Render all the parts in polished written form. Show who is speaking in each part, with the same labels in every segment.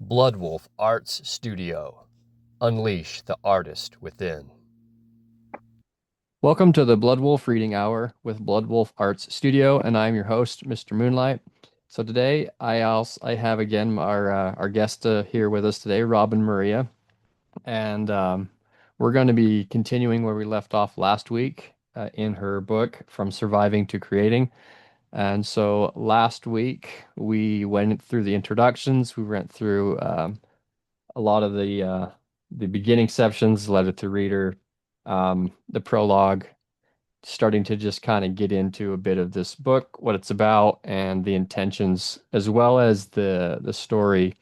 Speaker 1: Bloodwolf Arts Studio. Unleash the artist within. Welcome to the Bloodwolf Reading Hour with Bloodwolf Arts Studio, and I'm your host, Mr. Moonlight. So today, I have again our guest here with us today, Robyn Maria, and we're going to be continuing where we left off last week in her book From Surviving to Creating. And so last week we went through the introductions. We went through a lot of the beginning sections, letter to reader, the prologue, starting to just kind of get into a bit of this book, what it's about, and the intentions, as well as the story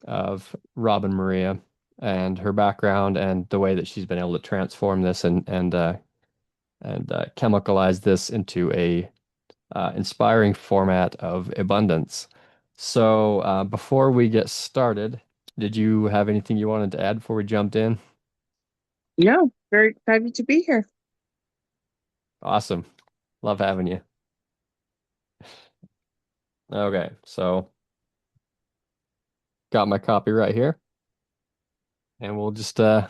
Speaker 1: of Robyn Maria and her background and the way that she's been able to transform this and chemicalize this into a inspiring format of abundance. So before we get started, did you have anything you wanted to add before we jumped in?
Speaker 2: No, very excited to be here.
Speaker 1: Awesome. Love having you. Okay, so got my copy right here, and we'll go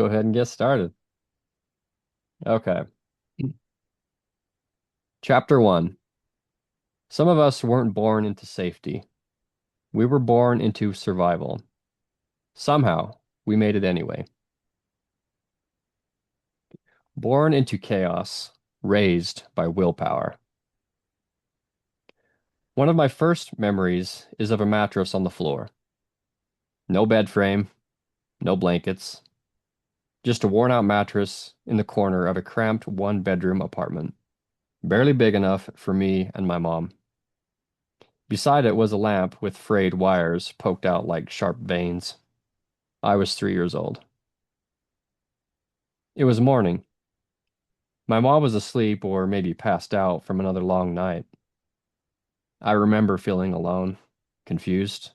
Speaker 1: ahead and get started. Okay. Chapter 1. Some of us weren't born into safety. We were born into survival. Somehow, we made it anyway. Born into chaos, raised by willpower. One of my first memories is of a mattress on the floor. No bed frame, no blankets, just a worn-out mattress in the corner of a cramped one-bedroom apartment, barely big enough for me and my mom. Beside it was a lamp with frayed wires poked out like sharp veins. I was 3 years old. It was morning. My mom was asleep or maybe passed out from another long night. I remember feeling alone, confused,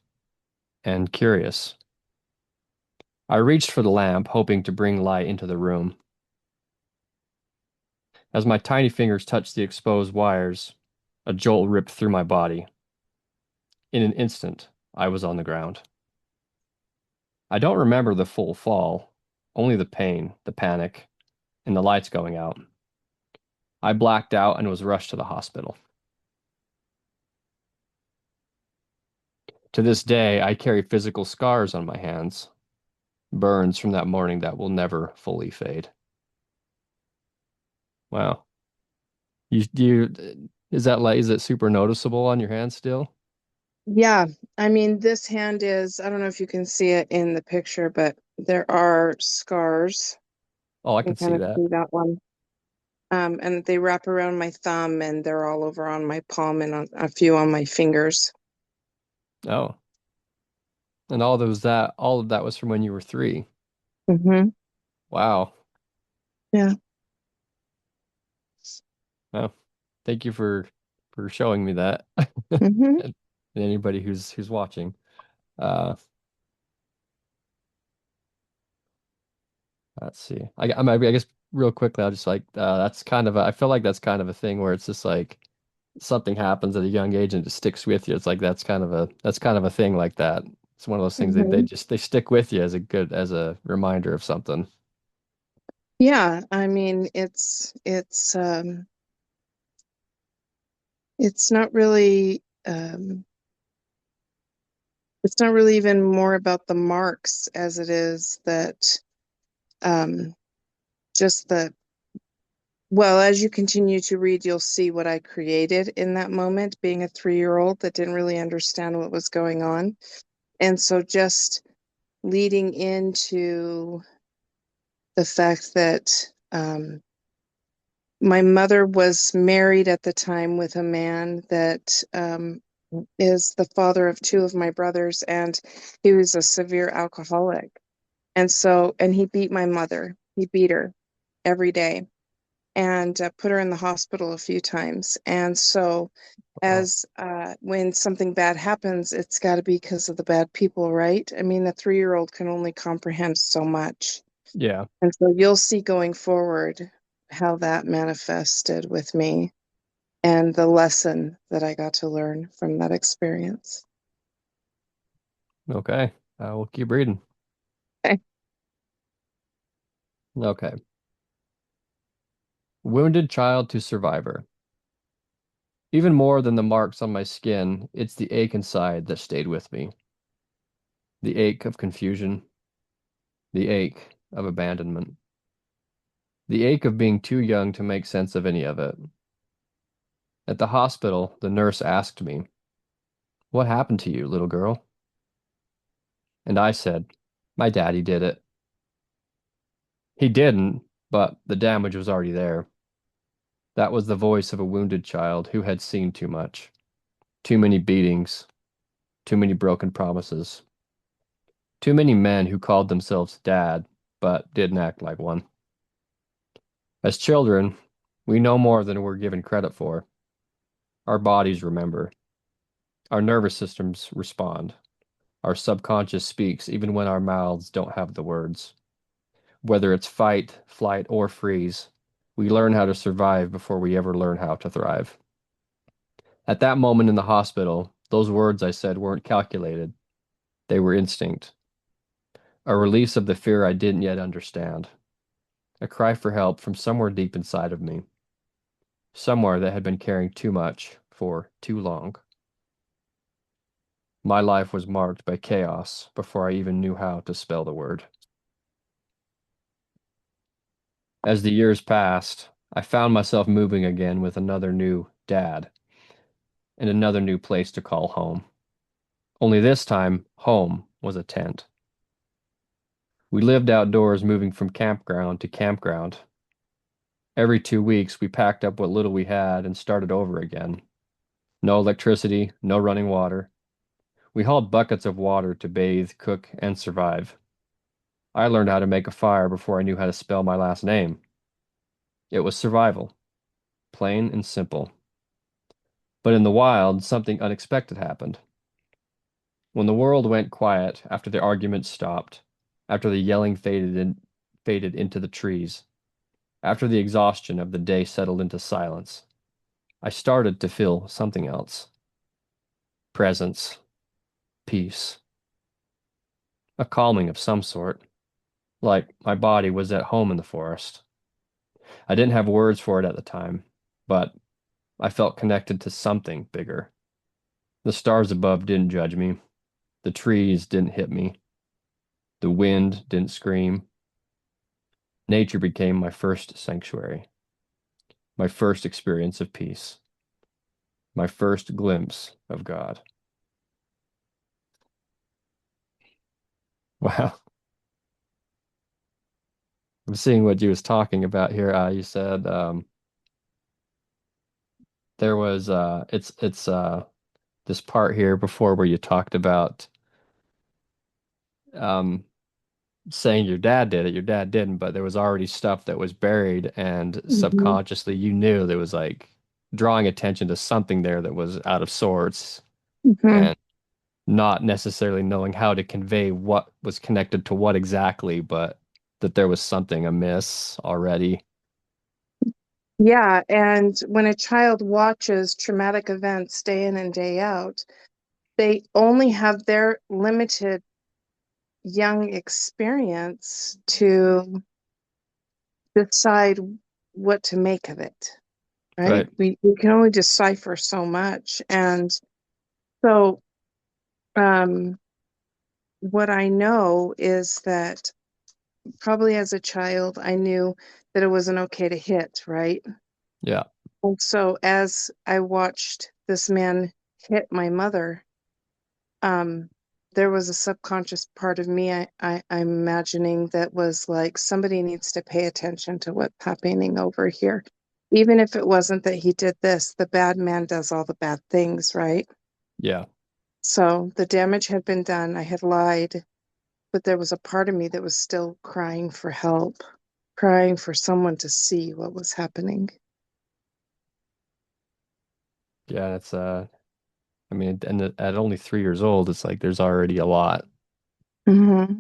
Speaker 1: and curious. I reached for the lamp, hoping to bring light into the room. As my tiny fingers touched the exposed wires, a jolt ripped through my body. In an instant, I was on the ground. I don't remember the full fall, only the pain, the panic, and the lights going out. I blacked out and was rushed to the hospital. To this day, I carry physical scars on my hands, burns from that morning that will never fully fade. Wow. Is it super noticeable on your hand still?
Speaker 2: Yeah, I mean, this hand is, I don't know if you can see it in the picture, but there are scars.
Speaker 1: Oh, I
Speaker 2: You
Speaker 1: can
Speaker 2: can kind
Speaker 1: see
Speaker 2: of
Speaker 1: that.
Speaker 2: see that one. And they wrap around my thumb and they're all over on my palm and on a few on my fingers.
Speaker 1: Oh. And all of that was from when you were 3.
Speaker 2: Mm-hmm.
Speaker 1: Wow.
Speaker 2: Yeah.
Speaker 1: Well, thank you for showing me that.
Speaker 2: Mm-hmm.
Speaker 1: And anybody who's watching. Uh, let's see. I guess real quickly, I'll just like that's kind of I feel like that's kind of a thing where it's just like something happens at a young age and it sticks with you. It's like that's kind of a thing like that. It's one of those things
Speaker 2: Mm-hmm.
Speaker 1: they stick with you as a reminder of something.
Speaker 2: Yeah, I mean, it's not really it's not really even more about the marks as it is that um just the well, as you continue to read, you'll see what I created in that moment, being a 3-year-old that didn't really understand what was going on. And so just leading into the fact that my mother was married at the time with a man that is the father of 2 of my brothers, and he was a severe alcoholic. And so, and he beat my mother. He beat her every day and put her in the hospital a few times. And so,
Speaker 1: Oh,
Speaker 2: as when something bad happens, it's got to be because of the bad people, right? I mean, a 3-year-old can only comprehend so much.
Speaker 1: yeah.
Speaker 2: And so you'll see going forward how that manifested with me and the lesson that I got to learn from that experience.
Speaker 1: Okay. We'll keep reading.
Speaker 2: Okay.
Speaker 1: Okay. Wounded child to survivor. Even more than the marks on my skin, it's the ache inside that stayed with me. The ache of confusion, the ache of abandonment, the ache of being too young to make sense of any of it. At the hospital, the nurse asked me, "What happened to you, little girl?" And I said, "My daddy did it." He didn't, but the damage was already there. That was the voice of a wounded child who had seen too much. Too many beatings, too many broken promises, too many men who called themselves dad, but didn't act like one. As children, we know more than we're given credit for. Our bodies remember. Our nervous systems respond. Our subconscious speaks even when our mouths don't have the words. Whether it's fight, flight, or freeze, we learn how to survive before we ever learn how to thrive. At that moment in the hospital, those words I said weren't calculated. They were instinct. A release of the fear I didn't yet understand. A cry for help from somewhere deep inside of me. Somewhere that had been carrying too much for too long. My life was marked by chaos before I even knew how to spell the word. As the years passed, I found myself moving again with another new dad and another new place to call home. Only this time, home was a tent. We lived outdoors, moving from campground to campground. Every 2 weeks, we packed up what little we had and started over again. No electricity, no running water. We hauled buckets of water to bathe, cook, and survive. I learned how to make a fire before I knew how to spell my last name. It was survival, plain and simple. But in the wild, something unexpected happened. When the world went quiet after the arguments stopped, after the yelling faded into the trees, after the exhaustion of the day settled into silence, I started to feel something else. Presence, peace, a calming of some sort, like my body was at home in the forest. I didn't have words for it at the time, but I felt connected to something bigger. The stars above didn't judge me. The trees didn't hit me. The wind didn't scream. Nature became my first sanctuary, my first experience of peace, my first glimpse of God. Wow. I'm seeing what you was talking about here. You said there was it's this part here before where you talked about um saying your dad did it. Your dad didn't, but there was already stuff that was buried, and
Speaker 2: Hmm.
Speaker 1: subconsciously you knew there was like drawing attention to something there that was out of sorts,
Speaker 2: Hmm.
Speaker 1: and not necessarily knowing how to convey what was connected to what exactly, but that there was something amiss already.
Speaker 2: Yeah, and when a child watches traumatic events day in and day out, they only have their limited young experience to decide what to make of it, right?
Speaker 1: Right.
Speaker 2: We can only decipher so much. And so, um, what I know is that probably as a child, I knew that it wasn't okay to hit, right?
Speaker 1: Yeah.
Speaker 2: And so as I watched this man hit my mother, um, there was a subconscious part of me I'm imagining that was like somebody needs to pay attention to what's happening over here. Even if it wasn't that he did this, the bad man does all the bad things, right?
Speaker 1: Yeah.
Speaker 2: So the damage had been done. I had lied, but there was a part of me that was still crying for help, crying for someone to see what was happening.
Speaker 1: Yeah. It's I mean, and at only 3 years old, it's like there's already a lot.
Speaker 2: Hmm.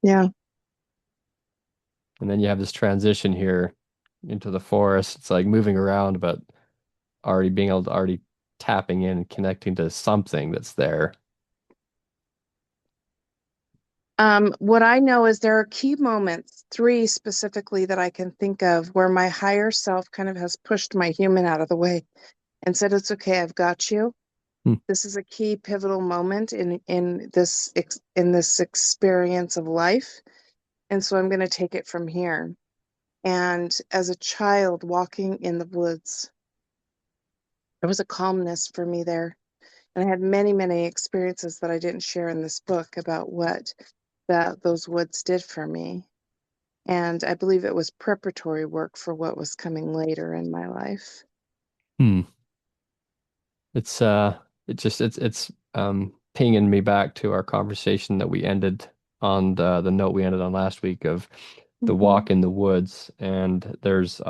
Speaker 2: Yeah.
Speaker 1: And then you have this transition here into the forest. It's like moving around, but already being able to already tapping in and connecting to something that's there.
Speaker 2: What I know is there are key moments, three specifically that I can think of, where my higher self kind of has pushed my human out of the way and said, "It's okay, I've got you."
Speaker 1: Hmm.
Speaker 2: This is a key pivotal moment in this experience of life, and so I'm going to take it from here. And as a child walking in the woods, there was a calmness for me there. And I had many, many experiences that I didn't share in this book about what those woods did for me. And I believe it was preparatory work for what was coming later in my life.
Speaker 1: Hmm. It's it's pinging me back to our conversation that we ended on the note we ended on last week of the
Speaker 2: Hmm.
Speaker 1: walk in the woods. And there's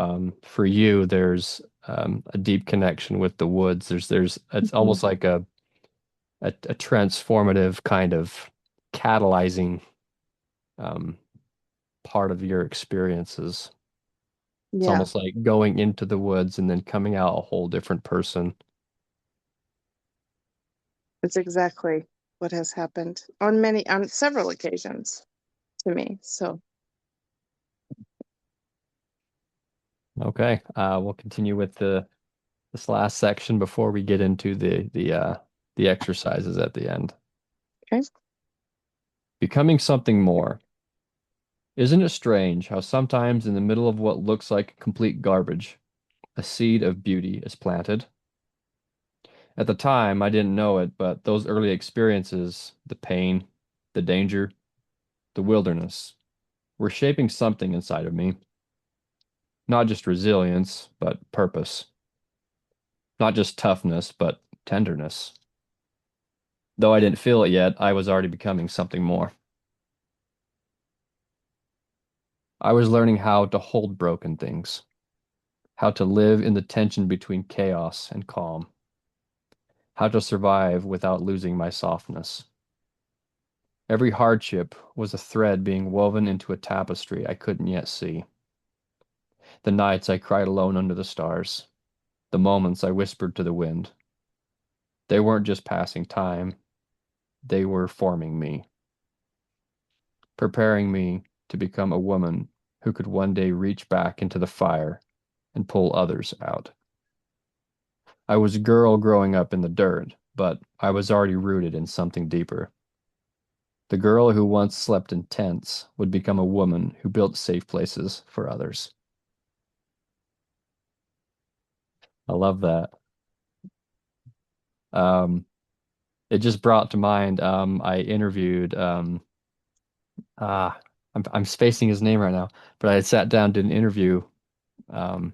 Speaker 1: for you there's a deep connection with the woods. There's it's
Speaker 2: Hmm.
Speaker 1: almost like a transformative kind of catalyzing um part of your experiences. It's
Speaker 2: Yeah,
Speaker 1: almost like going into the woods and then coming out a whole different person.
Speaker 2: it's exactly what has happened on several occasions to me. So,
Speaker 1: Okay, we'll continue with the this last section before we get into the exercises at the end.
Speaker 2: okay.
Speaker 1: Becoming something more. Isn't it strange how sometimes in the middle of what looks like complete garbage, a seed of beauty is planted? At the time, I didn't know it, but those early experiences, the pain, the danger, the wilderness, were shaping something inside of me. Not just resilience, but purpose. Not just toughness, but tenderness. Though I didn't feel it yet, I was already becoming something more. I was learning how to hold broken things, how to live in the tension between chaos and calm, how to survive without losing my softness. Every hardship was a thread being woven into a tapestry I couldn't yet see. The nights I cried alone under the stars, the moments I whispered to the wind, they weren't just passing time, they were forming me, preparing me to become a woman who could one day reach back into the fire and pull others out. I was a girl growing up in the dirt, but I was already rooted in something deeper. The girl who once slept in tents would become a woman who built safe places for others. I love that. Um, it just brought to mind, I interviewed, ah, I'm spacing his name right now, but I had sat down, did an interview, um,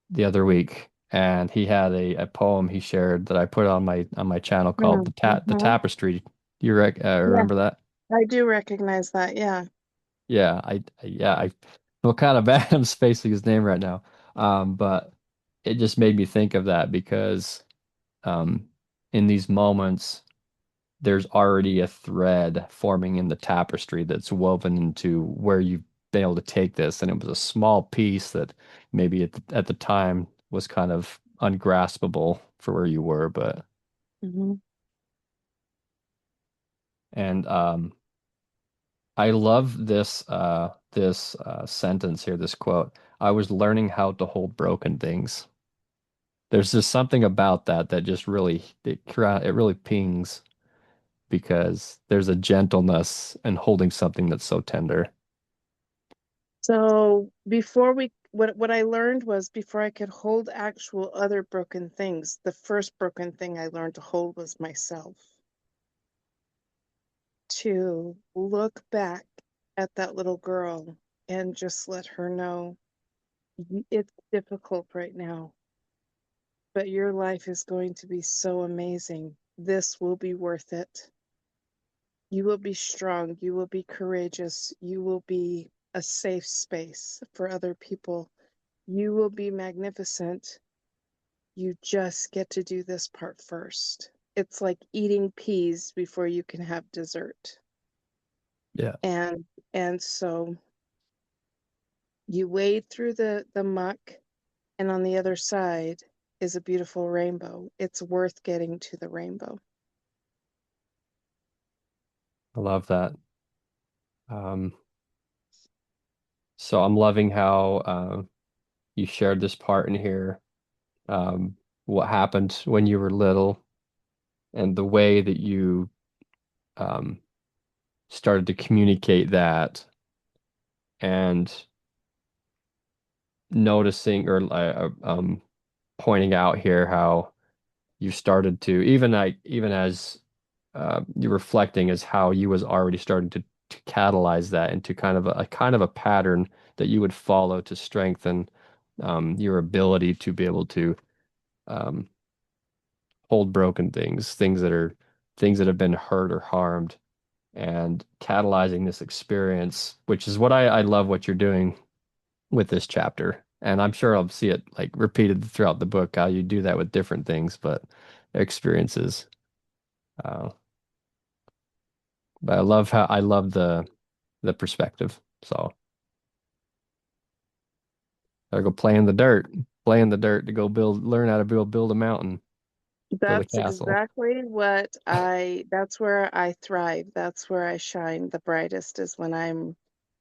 Speaker 1: the other week, and he had a poem he shared that I put on my channel called the
Speaker 2: Mm-hmm.
Speaker 1: Tapestry. Do you
Speaker 2: Yeah,
Speaker 1: remember that?
Speaker 2: I do recognize that. Yeah.
Speaker 1: Yeah, I feel kind of bad I'm spacing his name right now. But it just made me think of that because um in these moments there's already a thread forming in the tapestry that's woven into where you've been able to take this, and it was a small piece that maybe at the time was kind of ungraspable for where you were, but
Speaker 2: Hmm.
Speaker 1: and I love this sentence here, this quote. I was learning how to hold broken things. There's just something about that that just really it really pings because there's a gentleness in holding something that's so tender.
Speaker 2: So what I learned was before I could hold actual other broken things, the first broken thing I learned to hold was myself. To look back at that little girl and just let her know it's difficult right now, but your life is going to be so amazing. This will be worth it. You will be strong. You will be courageous. You will be a safe space for other people. You will be magnificent. You just get to do this part first. It's like eating peas before you can have dessert.
Speaker 1: Yeah.
Speaker 2: And so you wade through the muck, and on the other side is a beautiful rainbow. It's worth getting to the rainbow.
Speaker 1: I love that. Um, so I'm loving how you shared this part in here, what happened when you were little, and the way that you um, started to communicate that, and noticing or pointing out here how you started to even as you're reflecting as how you was already starting to catalyze that into kind of a pattern that you would follow to strengthen your ability to be able to um, hold broken things, things that have been hurt or harmed, and catalyzing this experience, which is what I love what you're doing with this chapter. And I'm sure I'll see it like repeated throughout the book, how you do that with different things, but experiences. Uh, but I love the perspective. So gotta go play in the dirt to go learn how to build a mountain, build a
Speaker 2: That's
Speaker 1: castle.
Speaker 2: exactly that's where I thrive. That's where I shine the brightest is when I'm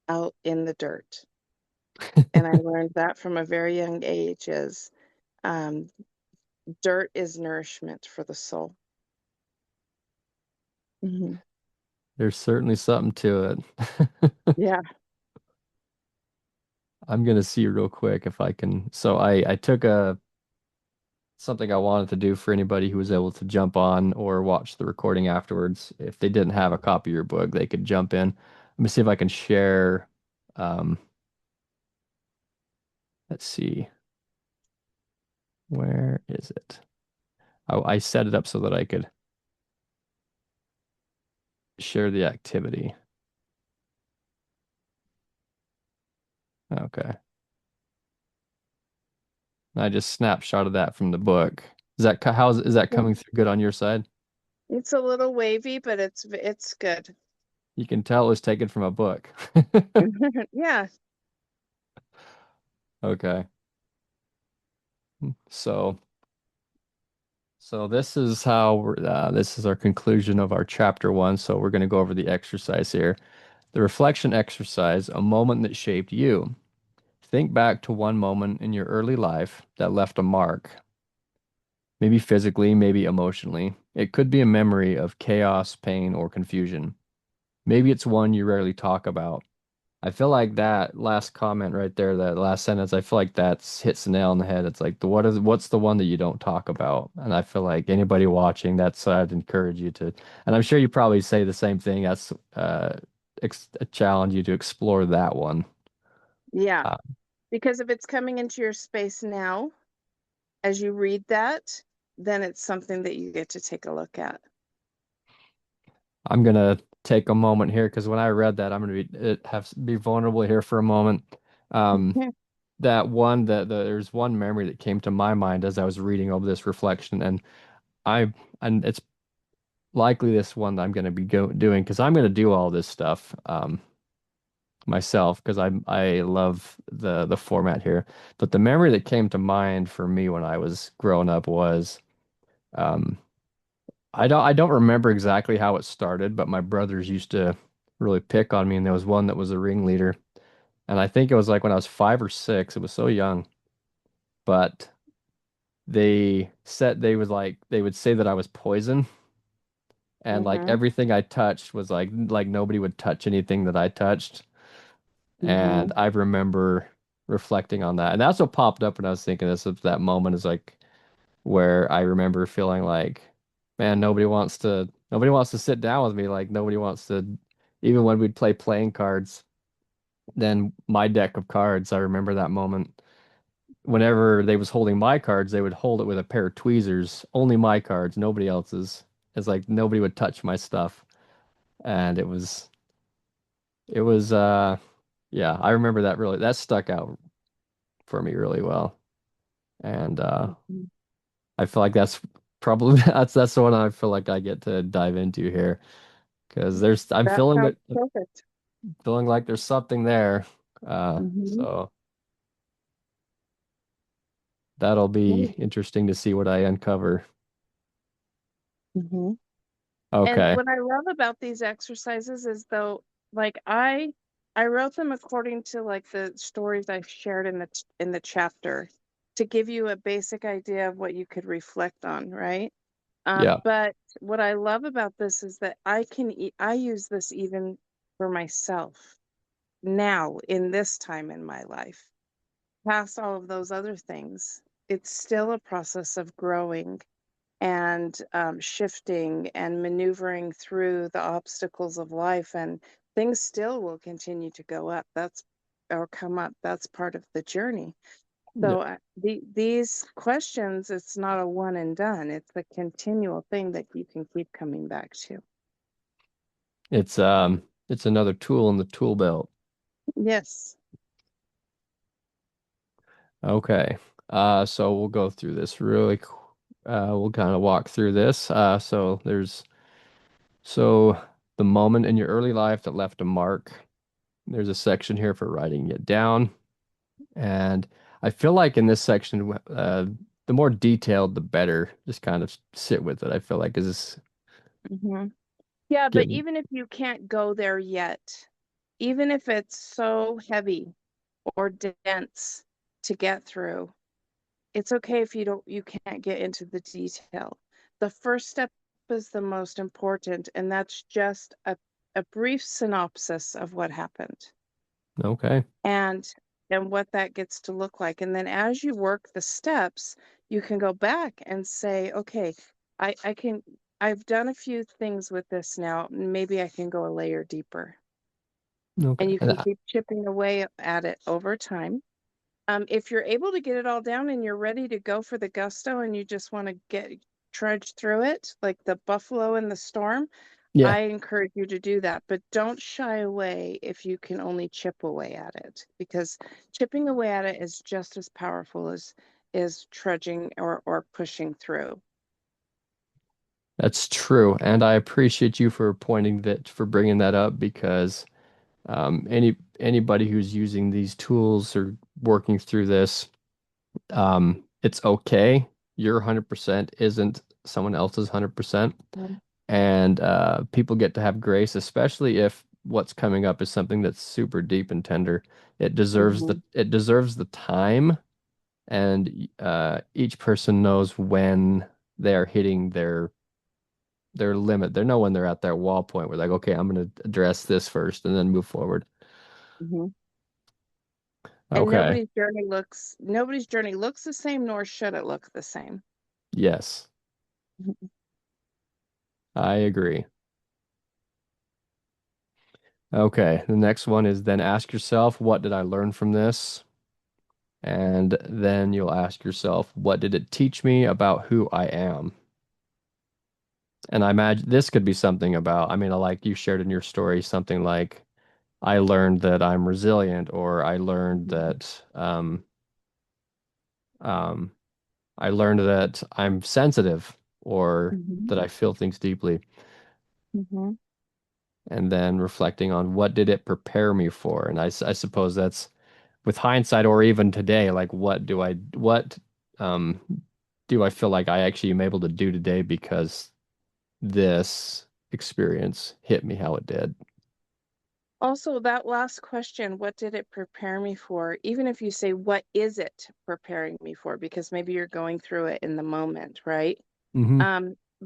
Speaker 2: out in the dirt. And I learned that from a very young age is um, dirt is nourishment for the soul. Hmm.
Speaker 1: There's certainly something to it.
Speaker 2: Yeah.
Speaker 1: I'm gonna see real quick if I can. So I took a something I wanted to do for anybody who was able to jump on or watch the recording afterwards. If they didn't have a copy of your book, they could jump in. Let me see if I can share. Um, let's see, where is it? Oh, I set it up so that I could share the activity. Okay. I just snapshotted that from the book. Is that
Speaker 2: Yeah.
Speaker 1: coming through good on your side?
Speaker 2: It's a little wavy, but it's good.
Speaker 1: You can tell it was taken from a book.
Speaker 2: Yeah.
Speaker 1: Okay. So this is how this is our conclusion of our chapter one. So we're going to go over the exercise here. The reflection exercise, a moment that shaped you. Think back to one moment in your early life that left a mark, maybe physically, maybe emotionally. It could be a memory of chaos, pain, or confusion. Maybe it's one you rarely talk about. I feel like that last comment right there, that last sentence, I feel like that's hits the nail on the head. It's like what's the one that you don't talk about? And I feel like anybody watching, that's I'd encourage you to, and I'm sure you probably say the same thing. That's ex challenge you to explore that one.
Speaker 2: Yeah.
Speaker 1: Uh,
Speaker 2: Because if it's coming into your space now, as you read that, then it's something that you get to take a look at.
Speaker 1: I'm gonna take a moment here because when I read that, I'm gonna be vulnerable here for a moment. Um, that one there's one memory that came to my mind as I was reading over this reflection, and I and it's likely this one that I'm going to be doing because I'm going to do all this stuff myself because I love the format here. But the memory that came to mind for me when I was growing up was um, I don't remember exactly how it started, but my brothers used to really pick on me, and there was one that was a ringleader, and I think it was like when I was 5 or 6. It was so young, but they would say that I was poison. And like
Speaker 2: Mm-hmm.
Speaker 1: everything I touched was like nobody would touch anything that I touched.
Speaker 2: Mm-hmm.
Speaker 1: And I remember reflecting on that. And that's what popped up when I was thinking this of that moment is like where I remember feeling like, man, nobody wants to sit down with me. Like nobody wants to, even when we'd play playing cards, then my deck of cards, I remember that moment. Whenever they was holding my cards, they would hold it with a pair of tweezers, only my cards, nobody else's. It's like nobody would touch my stuff. And it was yeah, I remember that really that stuck out for me really well. And
Speaker 2: Mm-hmm.
Speaker 1: I feel like that's probably that's the one I feel like I get to dive into here because I'm
Speaker 2: That sounds perfect.
Speaker 1: feeling like there's something there.
Speaker 2: Mm-hmm.
Speaker 1: So that'll be interesting to see what I uncover.
Speaker 2: Mm-hmm. And
Speaker 1: Okay.
Speaker 2: what I love about these exercises is though like I wrote them according to like the stories I shared in the chapter to give you a basic idea of what you could reflect on, right?
Speaker 1: Yeah.
Speaker 2: But what I love about this is that I use this even for myself now in this time in my life. Past all of those other things, it's still a process of growing and shifting and maneuvering through the obstacles of life, and things still will continue to go up. That's or come up. That's part of the journey.
Speaker 1: Yeah.
Speaker 2: So these questions, it's not a one and done. It's a continual thing that you can keep coming back to.
Speaker 1: It's another tool in the tool belt.
Speaker 2: Yes.
Speaker 1: Okay. So we'll go through this really we'll kind of walk through this. So the moment in your early life that left a mark. There's a section here for writing it down. And I feel like in this section, the more detailed, the better. Just kind of sit with it. I feel like is this
Speaker 2: Hmm. Yeah, but
Speaker 1: getting
Speaker 2: even if you can't go there yet, even if it's so heavy or dense to get through, it's okay if you can't get into the detail. The first step is the most important, and that's just a brief synopsis of what happened
Speaker 1: okay?
Speaker 2: and what that gets to look like. And then as you work the steps, you can go back and say, okay, I can I've done a few things with this now. Maybe I can go a layer deeper.
Speaker 1: Okay.
Speaker 2: And you
Speaker 1: And
Speaker 2: can keep chipping away at it over time. If you're able to get it all down and you're ready to go for the gusto and you just want to get trudge through it, like the buffalo in the storm,
Speaker 1: yeah,
Speaker 2: I encourage you to do that. But don't shy away if you can only chip away at it, because chipping away at it is just as powerful as is trudging or pushing through.
Speaker 1: that's true. And I appreciate you for for bringing that up because anybody who's using these tools or working through this, it's okay. Your 100% isn't someone else's 100%. And people get to have grace, especially if what's coming up is something that's super deep and tender.
Speaker 2: Mm-hmm.
Speaker 1: It deserves the time, and each person knows when they're hitting their limit. They know when they're at their wall point. We're like, okay, I'm going to address this first and then move forward.
Speaker 2: Mm-hmm. And
Speaker 1: Okay.
Speaker 2: nobody's journey looks the same, nor should it look the same.
Speaker 1: Yes, I agree. Okay, the next one is then ask yourself, what did I learn from this? And then you'll ask yourself, what did it teach me about who I am? And I imagine this could be something about, I mean, like you shared in your story, something like, I learned that I'm resilient, or um, I learned that I'm sensitive, or
Speaker 2: Mm-hmm.
Speaker 1: that I feel things deeply.
Speaker 2: Mm-hmm.
Speaker 1: And then reflecting on what did it prepare me for? And I suppose that's with hindsight, or even today, like what um, do I feel like I actually am able to do today because this experience hit me how it did.
Speaker 2: Also, that last question, what did it prepare me for? Even if you say, what is it preparing me for? Because maybe you're going through it in the moment, right?
Speaker 1: Hmm.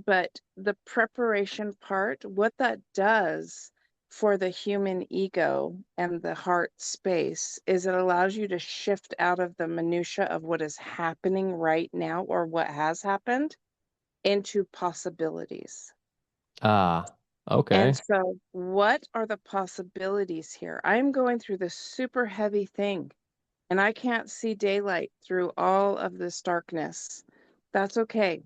Speaker 2: But the preparation part, what that does for the human ego and the heart space is it allows you to shift out of the minutia of what is happening right now or what has happened into possibilities.
Speaker 1: Ah,
Speaker 2: And
Speaker 1: okay.
Speaker 2: so, what are the possibilities here? I'm going through this super heavy thing and I can't see daylight through all of this darkness. That's okay.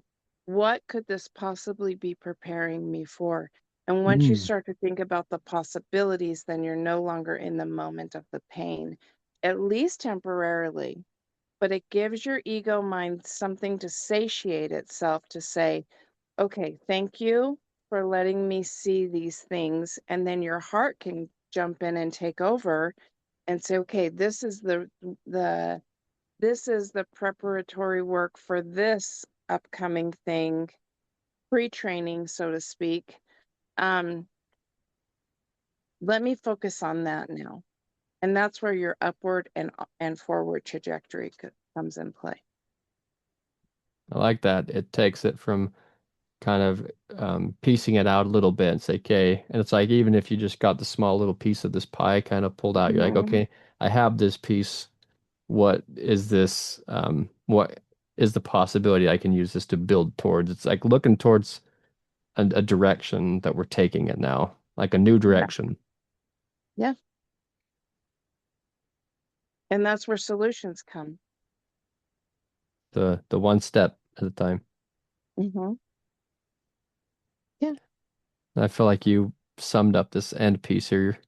Speaker 2: What could this possibly be preparing me for? And once you
Speaker 1: Mm.
Speaker 2: start to think about the possibilities, then you're no longer in the moment of the pain, at least temporarily. But it gives your ego mind something to satiate itself to say, okay, thank you for letting me see these things. And then your heart can jump in and take over and say, okay, the this is the preparatory work for this upcoming thing, pre-training, so to speak. Um, Let me focus on that now. And that's where your upward and forward trajectory comes in play.
Speaker 1: I like that. It takes it from kind of piecing it out a little bit and say, okay, and it's like even if you just got the small little piece of this pie kind of pulled out, you're like,
Speaker 2: Mhm.
Speaker 1: okay, I have this piece. What is this? What is the possibility I can use this to build towards? It's like looking towards a direction that we're taking it now, like a new
Speaker 2: Yeah.
Speaker 1: direction.
Speaker 2: Yeah. And that's where solutions come.
Speaker 1: The one step at a time.
Speaker 2: Hmm. Yeah.
Speaker 1: I feel like you summed up this end piece here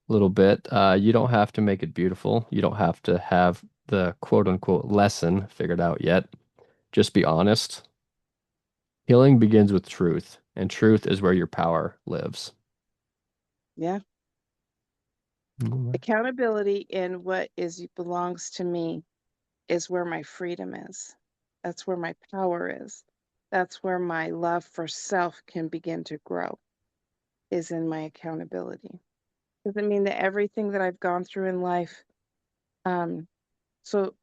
Speaker 1: a little bit. You don't have to make it beautiful. You don't have to have the quote unquote lesson figured out yet. Just be honest. Healing begins with truth, and truth is where your power lives.
Speaker 2: Yeah.
Speaker 1: Mm,
Speaker 2: Accountability in what is belongs to me is where my freedom is. That's where my power is. That's where my love for self can begin to grow, is in my accountability. Does it mean that everything that I've gone through in life um, so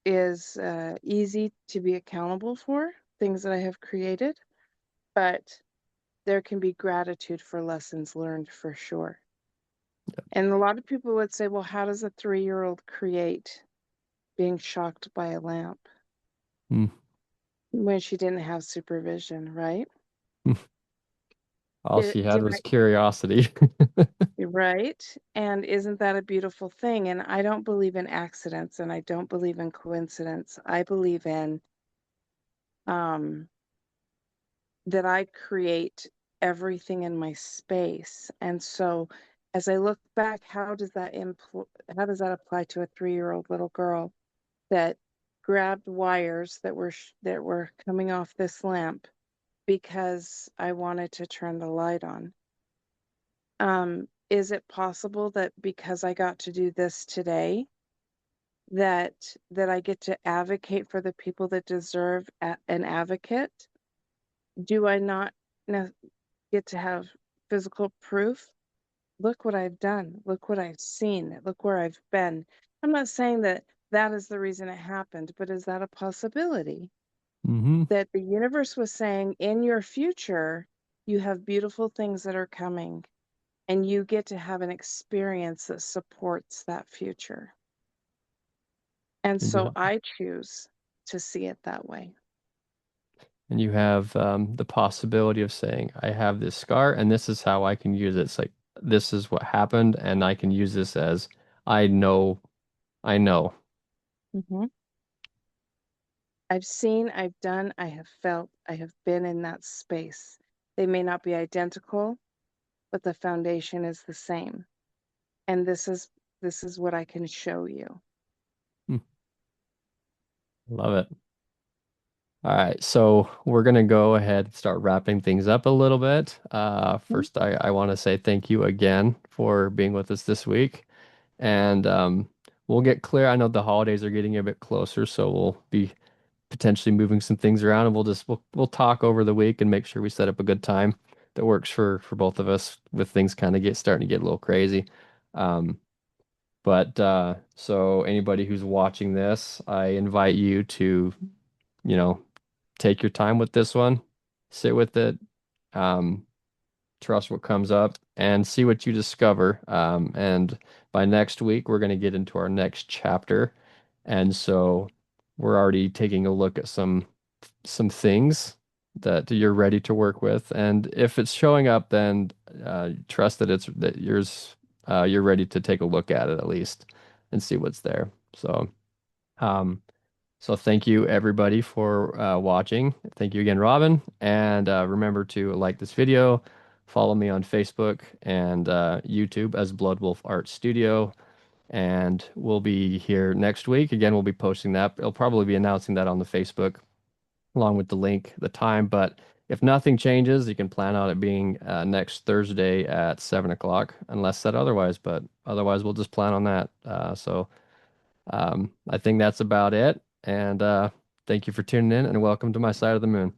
Speaker 2: is easy to be accountable for, things that I have created? But there can be gratitude for lessons learned for sure. And a lot of people would say, well, how does a 3-year-old create being shocked by a lamp
Speaker 1: mm,
Speaker 2: when she didn't have supervision, right?
Speaker 1: mm. All she had
Speaker 2: Did
Speaker 1: was curiosity.
Speaker 2: right? And isn't that a beautiful thing? And I don't believe in accidents and I don't believe in coincidence. I believe in um, that I create everything in my space. And so as I look back, how does that apply to a 3-year-old little girl that grabbed wires that were coming off this lamp because I wanted to turn the light on? Is it possible that because I got to do this today, that I get to advocate for the people that deserve an advocate? Do I not get to have physical proof? Look what I've done. Look what I've seen. Look where I've been. I'm not saying that that is the reason it happened, but is that a possibility?
Speaker 1: Hmm.
Speaker 2: That the universe was saying in your future, you have beautiful things that are coming, and you get to have an experience that supports that future. And
Speaker 1: And you
Speaker 2: so
Speaker 1: have,
Speaker 2: I choose to see it that way.
Speaker 1: and you have the possibility of saying, I have this scar and this is how I can use it. It's like this is what happened, and I can use this as I know, I know.
Speaker 2: Hmm. I've seen, I've done, I have felt, I have been in that space. They may not be identical, but the foundation is the same. And this is what I can show you.
Speaker 1: Hmm, love it. All right, so we're gonna go ahead and start wrapping things up a little bit.
Speaker 2: Mhm.
Speaker 1: First, I want to say thank you again for being with us this week, and we'll get clear. I know the holidays are getting a bit closer, so we'll be potentially moving some things around, and we'll talk over the week and make sure we set up a good time that works for both of us with things kind of get starting to get a little crazy. Um, but so anybody who's watching this, I invite you to, you know, take your time with this one, sit with it, um, trust what comes up, and see what you discover. And by next week, we're going to get into our next chapter. And so we're already taking a look at some things that you're ready to work with. And if it's showing up, then trust that it's that you're ready to take a look at it at least and see what's there. Um, so thank you everybody for watching. Thank you again, Robin. And remember to like this video, follow me on Facebook and YouTube as Blood Wolf Art Studio. And we'll be here next week. Again, we'll be posting that. I'll probably be announcing that on the Facebook along with the link, the time. But if nothing changes, you can plan on it being next Thursday at 7 o'clock, unless said otherwise. But otherwise, we'll just plan on that. I think that's about it. And thank you for tuning in and welcome to my side of the moon.